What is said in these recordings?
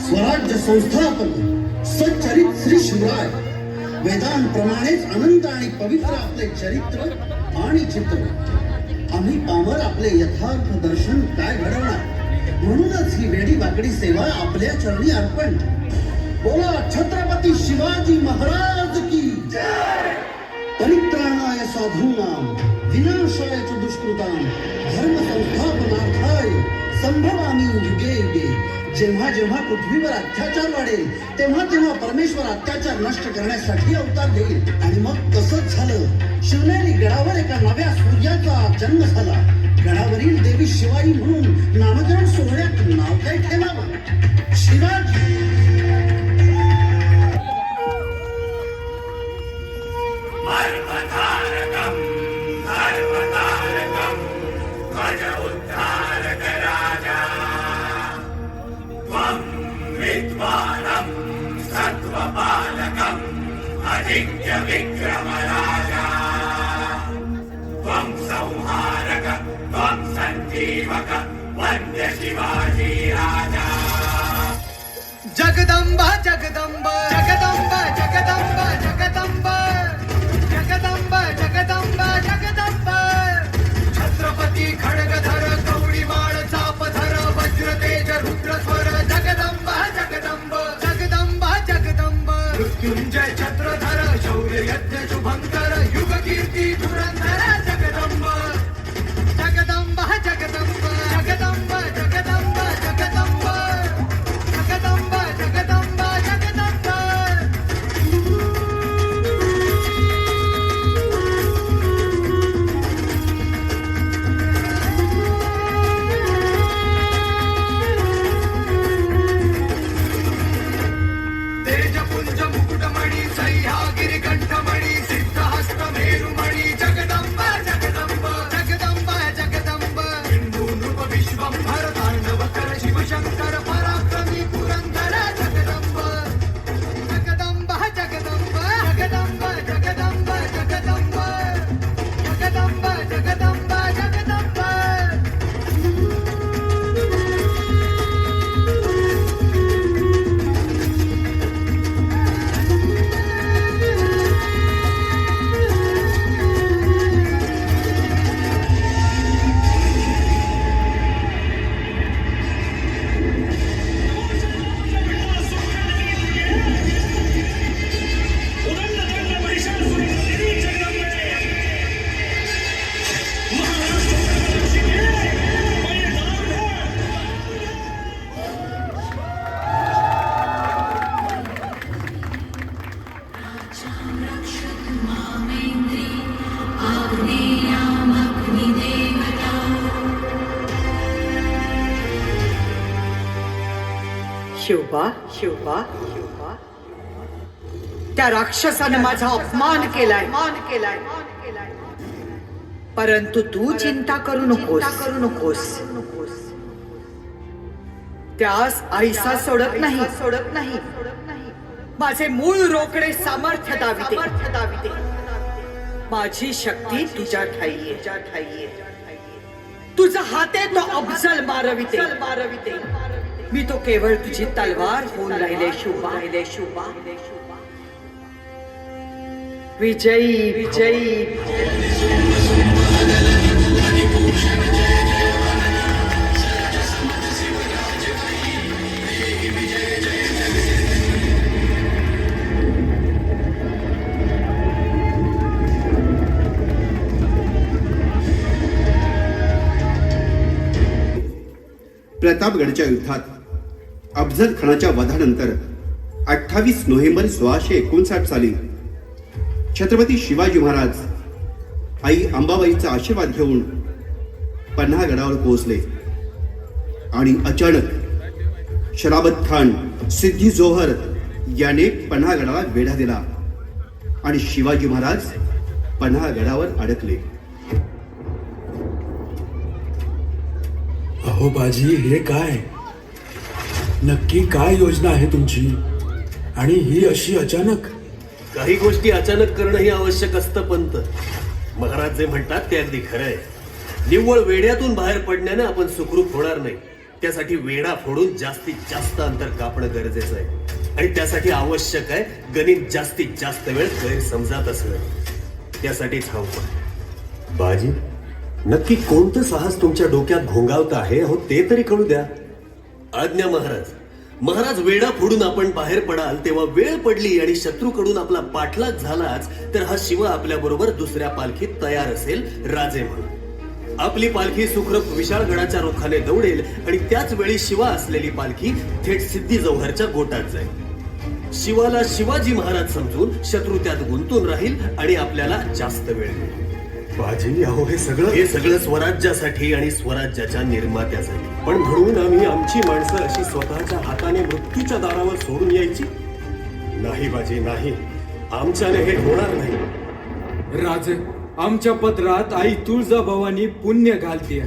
स्वराज्य संस्थापक सच्चरित श्री शिवराय वेदांप्रमाणेच अनंत आणि पवित्र आपले चरित्र आणि चित्र. आम्ही पामर आपले यथार्थ दर्शन काय घडवणार, म्हणूनच ही वेडी वाकडी सेवा आपल्या चरणी अर्पण. बोला छत्रपती शिवाजी महाराज की जय. परित्राणाय साधूनां विनाशाय च दुष्कृतां धर्म संस्थापनार्थाय संभवामी युगे युगे. जेव्हा जेव्हा पृथ्वीवर अत्याचार वाढेल तेव्हा तेव्हा परमेश्वर अत्याचार नष्ट करण्यासाठी अवतार देईल. आणि मग तसंच झालं. शिवनेरी गडावर एका नव्या सूर्याचा जन्म झाला. गडावरील देवी शिवाई म्हणून नामकरण सोहळ्यात नाव काय ठेवावं? शिवाजी. अजिंक्य विक्रम राजा त्वं संहारक त्वं संजीवक वन्द्य शिवाजी राजा. जगदंबा जगदंबा जगदंबा जगदंबा जगदंबा जगदंबा जगदंबा जगदंबा. छत्रपती खड्गधर कवडीमाळ चापधर वज्रतेज रुद्रस्वर जगदंबा जगदंबा जगदंबा जगदंबा. मृत्युंजय छत्रधर शौर्य यज्ञ शुभंकर युग कीर्ती धुरंधर जगदंबा जगदंबा जगदंबा जगदंबा जगदंबा जगदंबा जगदंबा जगदंबा जगदंबा. तेजपुंज मुकुटमणि सह्यागिरी कंठमणि सिद्धहस्त मेरुमणि जगदंबा जगदंबा जगदंबा जगदंबा. हिंदू नृप विश्वंभर तांडवकर शिवशंकर पराक्रमी पुरंदर जगदंबा जगदंबा जगदंबा जगदंबा जगदंबा जगदंबा जगदंबा जगदंबा जगदंबा. शिवबा शिवबा शिवबा, त्या राक्षसाने माझा अपमान केलाय परंतु तू चिंता करू नकोस. त्यास आईसा सोडत नाही. माझे मूळ रोकडे सामर्थ्य दाविते. माझी शक्ती तुझ्या ठाई. तुझा हाते तो अफजल मारविते. मी तो केवळ तुझी तलवार होऊन राहिले शिवबा. विजयी विजयी. प्रतापगडच्या युद्धात अफजल खानाच्या वधानंतर 28 नोव्हेंबर 1659 साली छत्रपती शिवाजी महाराज आई अंबाबाईचा आशीर्वाद घेऊन पन्हागडावर पोहोचले. आणि अचानक शराबत खान सिद्धी जोहर याने पन्हागडाला वेढा दिला आणि शिवाजी महाराज पन्हागडावर अडकले. अहो बाजी, हे काय? नक्की काय योजना आहे तुमची? आणि ही अशी अचानक? काही गोष्टी अचानक करणं ही आवश्यक असतं पंत. महाराज जे म्हणतात ते अगदी खरं आहे. निव्वळ वेड्यातून बाहेर पडण्याने आपण सुखरूप होणार नाही. त्यासाठी वेढा फोडून जास्तीत जास्त अंतर कापणं गरजेचं आहे आणि त्यासाठी आवश्यक आहे गणित जास्तीत जास्त वेळ गैरसमजात असणं. त्यासाठीच हा उपाय. बाजी, नक्की कोणतं साहस तुमच्या डोक्यात घोंगावत आहे हो ते तरी कळू द्या. आज्ञा महाराज. महाराज, वेढा फोडून आपण बाहेर पडाल तेव्हा वेळ पडली आणि शत्रूकडून आपला पाठलाग झालाच तर हा शिवा आपल्या बरोबर दुसऱ्या पालखीत तयार असेल राजे म्हणून. आपली पालखी सुखरूप विशाळगडाच्या रुखाने दौडेल आणि त्याच वेळी शिवा असलेली पालखी थेट सिद्धी जौहरच्या गोटात जाईल. शिवाला शिवाजी महाराज समजून शत्रू त्यात गुंतून राहील आणि आपल्याला जास्त वेळ मिळेल. बाजी, अहो हे सगळं स्वराज्यासाठी आणि स्वराज्याच्या निर्मात्यासाठी. पण म्हणून आम्ही आमची माणसं अशी स्वतःच्या हाताने मृत्यूच्या दारावर सोडून यायची? नाही बाजी, नाही. आमच्याने हे होणार नाही. राज, आमच्या पत्रात आई तुळजाभवानी पुण्य घालते,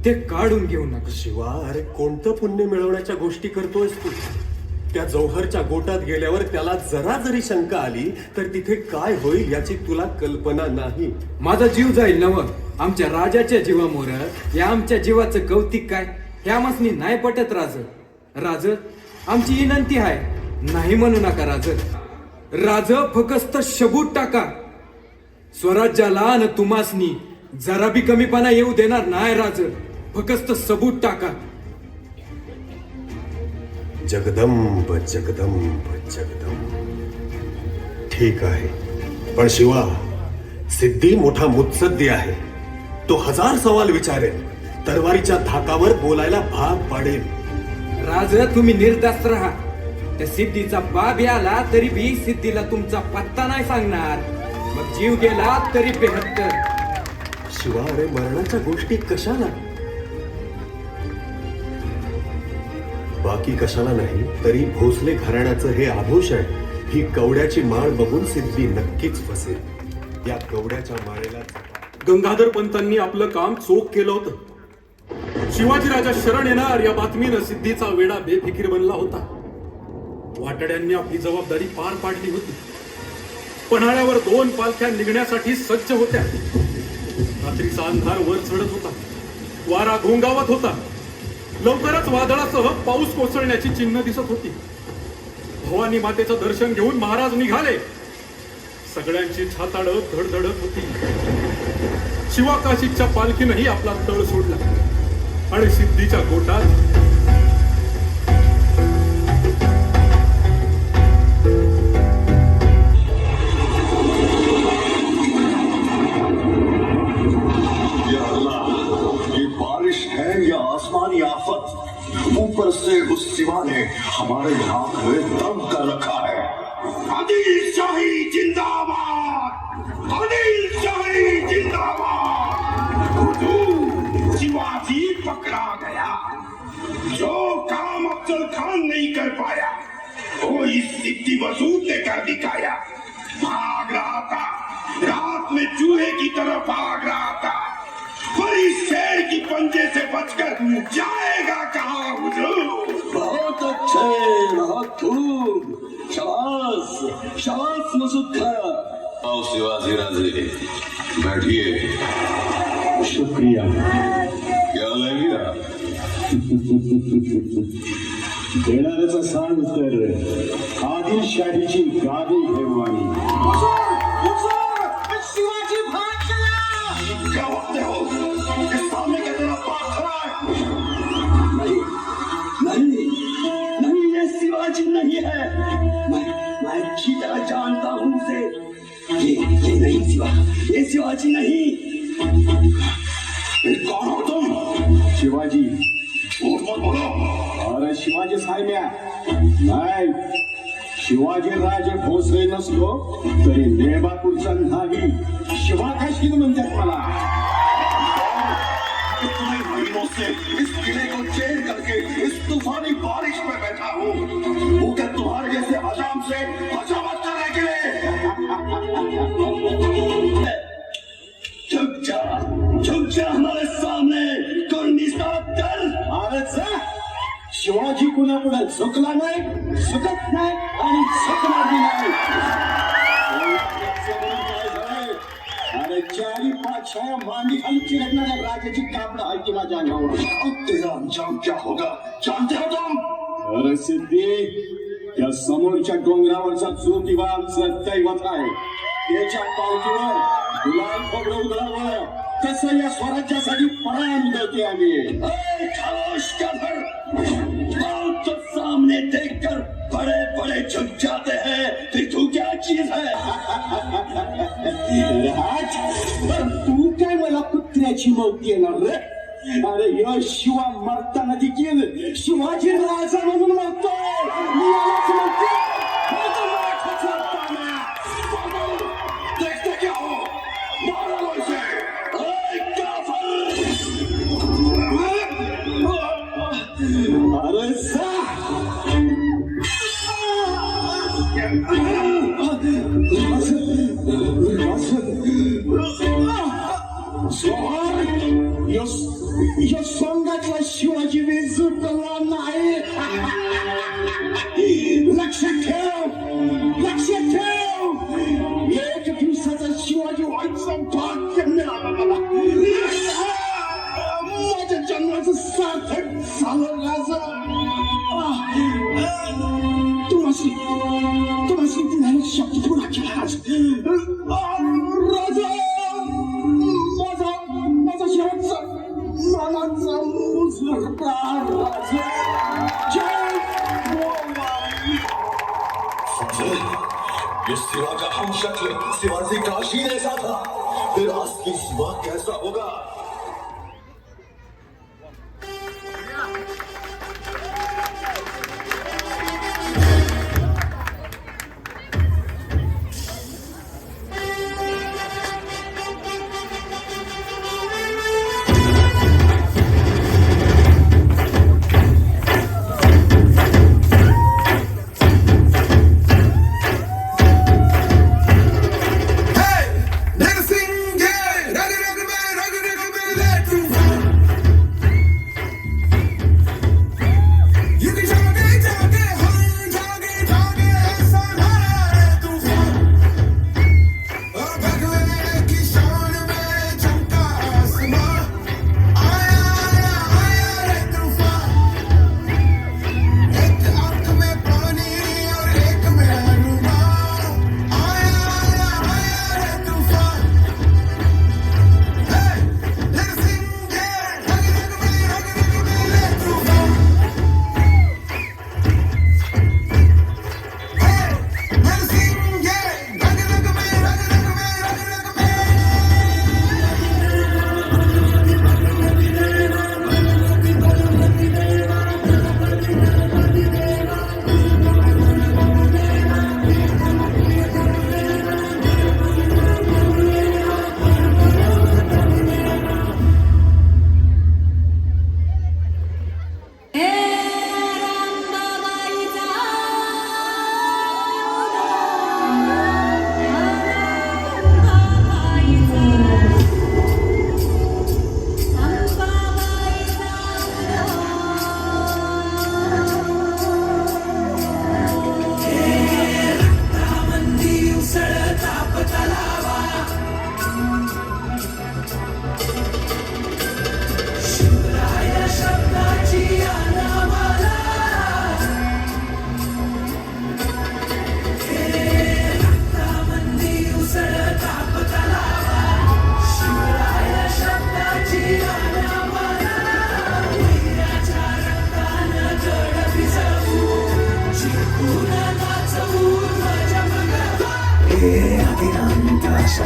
ते काढून घेऊ नका. शिवा, अरे कोणतं पुण्य मिळवण्याच्या गोष्टी करतोयस तू? त्या जौहरच्या गोटात गेल्यावर त्याला जरा जरी शंका आली तर तिथे काय होईल याची तुला कल्पना नाही. माझा जीव जाईल नव. आमच्या राजाच्या जीवामोर या आमच्या जीवाचं कौतिक काय ह्या मसनी नाही पटत. राज, आमची विनंती आहे, नाही म्हणू नका राज. राज, फक्त शबूत टाका. स्वराज्याला आणि तुम्हासनी जरा बी कमीपणा येऊ देणार नाही राज. फक्त सबूत टाका. जगदंब जगदंब जगदंब. ठीक आहे, पण शिवा, सिद्धी मोठा मुत्सद्दी आहे. तो 1000 सवाल विचारेल, तरवारीच्या धाकावर बोलायला भाग पाडेल. राज, तुम्ही निर्धास्त राहा. त्या सिद्धीचा बाब आला तरी बी सिद्धीला तुमचा पत्ता नाही सांगणार. मग जीव गेला तरी 72. शिवा, अरे मरणाच्या गोष्टी कशाला? बाकी कशाला नाही तरी भोसले घराण्याचं हे आभूष आहे. ही कवड्याची माळ बघून सिद्धी नक्कीच फसेल. या कवड्याच्या माळेला गंगाधर पंतांनी आपलं काम चोख केलं होतं. शिवाजी राजा शरण येणार या बातमीनं सिद्धीचा वेढा बेफिकीर बनला होता. वाटड्यांनी आपली जबाबदारी पार पाडली होती. पन्हाळ्यावर 2 पालख्या निघण्यासाठी सज्ज होत्या. रात्रीचा अंधार वर चढत होता. वारा घोंगावत होता. लवकरच वादळासह पाऊस कोसळण्याची चिन्ह दिसत होती. भवानी मातेचं दर्शन घेऊन महाराज निघाले. सगळ्यांची छाताडं धडधडत होती. शिवाकाशीच्या पालखीनंही आपला तळ सोडला आणि सिद्धीच्या गोटात आसमानी आफत ऊपर से उस शिवा ने हमारे हाथ में दम कर रखा है. आदिल शाही जिंदाबाद, आदिल शाही जिंदाबाद. हुजूर, शिवाजी पकड़ा गया. जो काम अफजल खान नहीं कर पाया वो इस सिद्धि मसूद ने कर दिखाया. भाग रहा था, रात में चूहे की तरह भाग रहा था, पर इस शेर की पंजे से बचकर जाएगा कहाँ हुजूर? बहुत अच्छे, बहुत खूब. शाबाश, शाबाश मसूद खान. आओ शिवाजी राजे, बैठिए. शुक्रिया. क्या लगेगा? देणाऱ्याचा सांग तर आदिलशाहीची गादी घेऊ आम्ही. क्या बोलते हो? इस सामने की तरफ बात खड़ा है. नहीं, नहीं, ये शिवाजी नहीं है. मैं अच्छी तरह जानता हूँ उसे. ये नहीं ये शिवाजी नहीं. फिर कौन हो तुम? शिवाजी. झूठ मत बोलो. अरे शिवाजी साहेब्या, नाही, शिवाजी राजे भोसले नसलो तरी नेबापूरचा नाही शिवाकाशी म्हणतात मला. इतने महीनों से इस किले को चैन करके इस तूफानी बारिश में बैठा हूँ. वो क्या तुम्हारे जैसे हजाम से हजामत करने के लिए? झुक जा हमारे सामने. कोई कर. अरे जा. शिवाजी कुणापुढे झुकला नाही, झुकत नाही आणि झुकणार नाही. अरे 4-5 बादशाह मांडी खाली चिरकणाऱ्या राजाची कापडं आहे की माझ्या अंगावर. तेरा अंजाम क्या होगा जानते हो तुम? अरे सिद्धी, त्या समोरच्या डोंगरावरचा जो किंवा आमचं दैवत आहे त्याच्या पालखीवर गुलाल खोबरं उधळावं तसं या स्वराज्यासाठी प्राण देते आम्ही. खामोश कर, मौत को सामने देखकर बड़े बड़े झुक जाते हैं. फिर तू क्या चीज है? राज, पण तू काय मला कुत्र्याची मौत देणार रे? अरे यो शिवा मरताना देखील शिवाजी राजा म्हणून मरतोय. मी यालाच म्हणते, माझा मराठाचा ताना. देखते क्या हो? मारो उसे. ऐ काफर! अरे जा! या सोंगातला शिवाजी विजुटला नाही. लक्षात ठेव, एक दिवसाचा शिवाजी व्हायचं भाग्य मिळालं मला. माझ्या जन्माचं सार्थक झालं राजा. तुम्हाला दिलेला शब्द पुरा केला आज. राजा, माझा शेवटचा मनाचा मुजरा राजा. जय गोवाई. ये सिवा का हम शक्ल शिवाजी का शीर ऐसा था, फिर आज की सिवा कैसा होगा?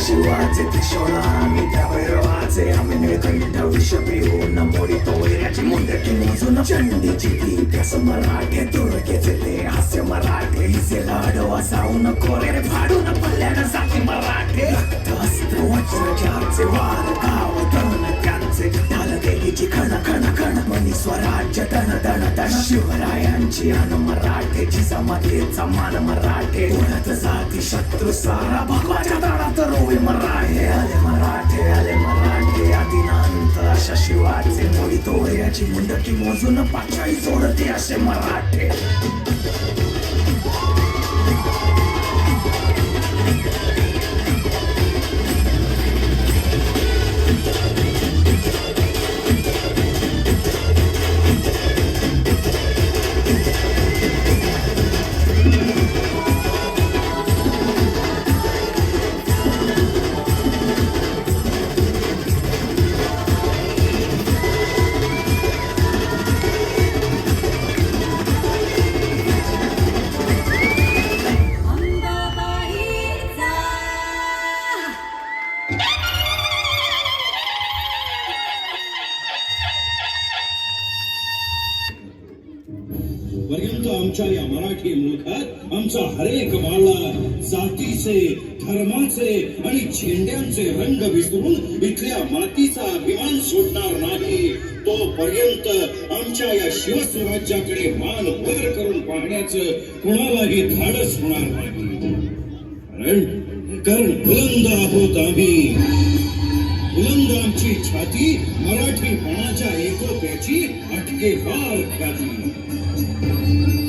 शिवाचे त्रिशोळा आम्ही त्या भैरवाचे आम्ही निळकंठ विष पिऊन मोडितो वैऱ्याची मुंडकी मोजून चंडीची ती त्यास मराठे तुळकेचे ते हास्य मराठे हिचे लाडवा जाऊन कोरे फाडून पडल्यानं जाती मराठे रक्त अस्त्र वज्रजाचे वार गाव तण त्यांचे ढाल देवीची खण खण खण मनी स्वराज्य तण तण तण शिवरायांची अन मराठेची समाधीचा मान मराठे उडत जाती शत्रू सारा भगवाच्या तळात रोवे मराठे आले मराठे आदिनांत अशा शिवाचे मोडी तोऱ्याची मुंडकी मोजून पाचाई सोडते असे मराठे आमच्या या मराठी मुलखात आमचा हरेक बाळा जातीचे धर्माचे आणि झेंड्यांचे रंग विसरून इथल्या मातीचा अभिमान सोडणार नाही तोपर्यंत आमच्या या शिवस्वराज्याकडे मान वर करून पाहण्याचं कुणालाही धाडस होणार नाही कारण बुलंद आहोत आम्ही बुलंद आमची छाती मराठीपणाच्या एकोप्याची अटकेबार ख्याती